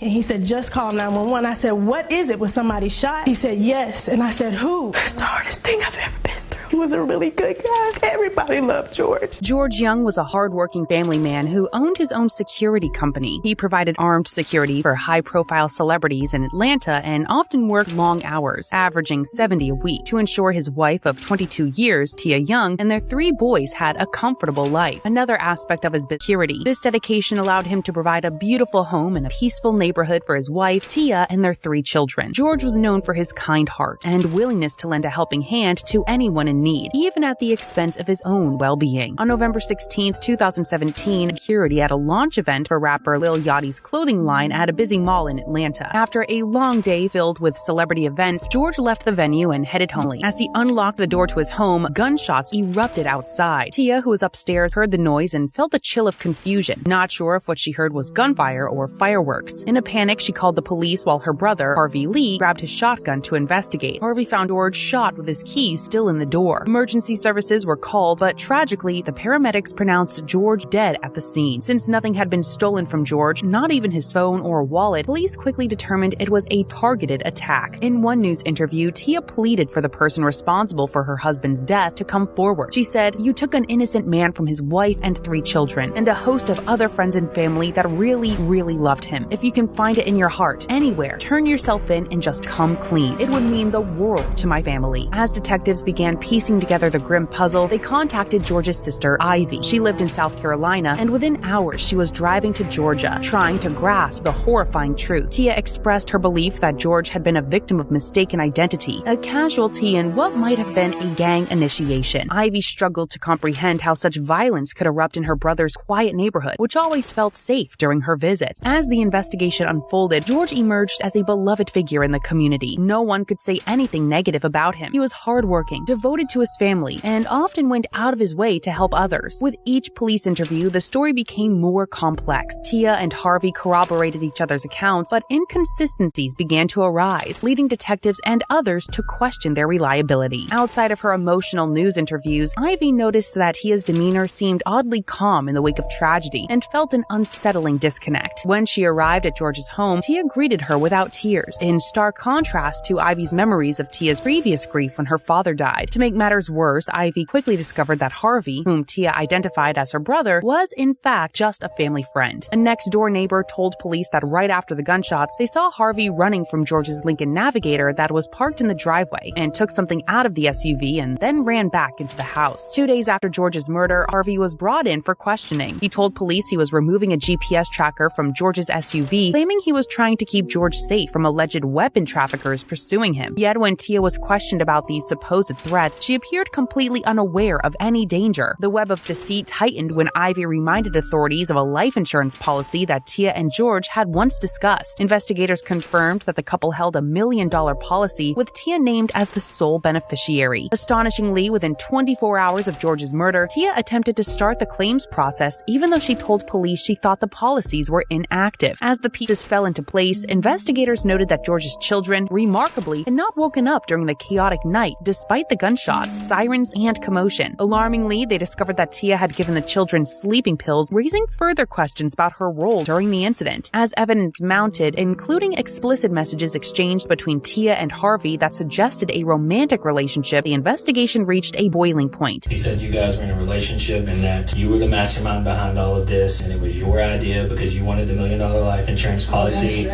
And he said, just call 911. I said, what is it? Was somebody shot? He said, yes. And I said, who? It's the hardest thing I've ever been through. He was a really good guy. Everybody loved George. George Young was a hardworking family man who owned his own security company. He provided armed security for high-profile celebrities in Atlanta and often worked long hours, averaging 70 a week, to ensure his wife of 22 years, Tia Young, and their 3 boys had a comfortable life. Another aspect of his security, this dedication allowed him to provide a beautiful home and a peaceful neighborhood for his wife, Tia, and their 3 children. George was known for his kind heart and willingness to lend a helping hand to anyone in need, even at the expense of his own well-being. On November 16, 2017, security at a launch event for rapper Lil Yachty's clothing line at a busy mall in Atlanta. After a long day filled with celebrity events, George left the venue and headed home. As he unlocked the door to his home, gunshots erupted outside. Tia, who was upstairs, heard the noise and felt a chill of confusion, not sure if what she heard was gunfire or fireworks. In a panic, she called the police while her brother, Harvey Lee, grabbed his shotgun to investigate. Harvey found George shot with his keys still in the door. Emergency services were called, but tragically, the paramedics pronounced George dead at the scene. Since nothing had been stolen from George, not even his phone or wallet, police quickly determined it was a targeted attack. In one news interview, Tia pleaded for the person responsible for her husband's death to come forward. She said, "You took an innocent man from his wife and 3 children, and a host of other friends and family that really, really loved him. If you can find it in your heart, anywhere, turn yourself in and just come clean. It would mean the world to my family." As detectives began piecing together the grim puzzle, they contacted George's sister, Ivy. She lived in South Carolina, and within hours, she was driving to Georgia, trying to grasp the horrifying truth. Tia expressed her belief that George had been a victim of mistaken identity, a casualty in what might have been a gang initiation. Ivy struggled to comprehend how such violence could erupt in her brother's quiet neighborhood, which always felt safe during her visits. As the investigation unfolded, George emerged as a beloved figure in the community. No one could say anything negative about him. He was hardworking, devoted to his family, and often went out of his way to help others. With each police interview, the story became more complex. Tia and Harvey corroborated each other's accounts, but inconsistencies began to arise, leading detectives and others to question their reliability. Outside of her emotional news interviews, Ivy noticed that Tia's demeanor seemed oddly calm in the wake of tragedy and felt an unsettling disconnect. When she arrived at George's home, Tia greeted her without tears, in stark contrast to Ivy's memories of Tia's previous grief when her father died. To make matters worse, Ivy quickly discovered that Harvey, whom Tia identified as her brother, was in fact just a family friend. A next-door neighbor told police that right after the gunshots, they saw Harvey running from George's Lincoln Navigator that was parked in the driveway and took something out of the SUV and then ran back into the house. 2 days after George's murder, Harvey was brought in for questioning. He told police he was removing a GPS tracker from George's SUV, claiming he was trying to keep George safe from alleged weapon traffickers pursuing him. Yet when Tia was questioned about these supposed threats, she appeared completely unaware of any danger. The web of deceit tightened when Ivy reminded authorities of a life insurance policy that Tia and George had once discussed. Investigators confirmed that the couple held $1 million policy, with Tia named as the sole beneficiary. Astonishingly, within 24 hours of George's murder, Tia attempted to start the claims process even though she told police she thought the policies were inactive. As the pieces fell into place, investigators noted that George's children, remarkably, had not woken up during the chaotic night despite the gunshots, sirens, and commotion. Alarmingly, they discovered that Tia had given the children sleeping pills, raising further questions about her role during the incident. As evidence mounted, including explicit messages exchanged between Tia and Harvey that suggested a romantic relationship, the investigation reached a boiling point. He said you guys were in a relationship and that you were the mastermind behind all of this, and it was your idea because you wanted the $1 million life insurance policy.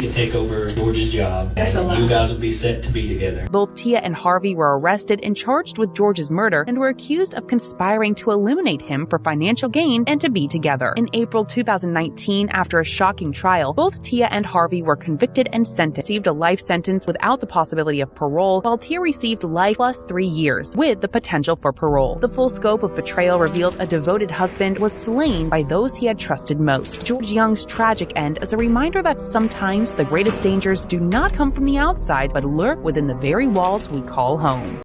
To take over George's job, and you guys would be set to be together. Both Tia and Harvey were arrested and charged with George's murder and were accused of conspiring to eliminate him for financial gain and to be together. In April 2019, after a shocking trial, both Tia and Harvey were convicted and sentenced. Received a life sentence without the possibility of parole, while Tia received life plus 3 years, with the potential for parole. The full scope of betrayal revealed a devoted husband was slain by those he had trusted most. George Young's tragic end is a reminder that sometimes the greatest dangers do not come from the outside, but lurk within the very walls we call home.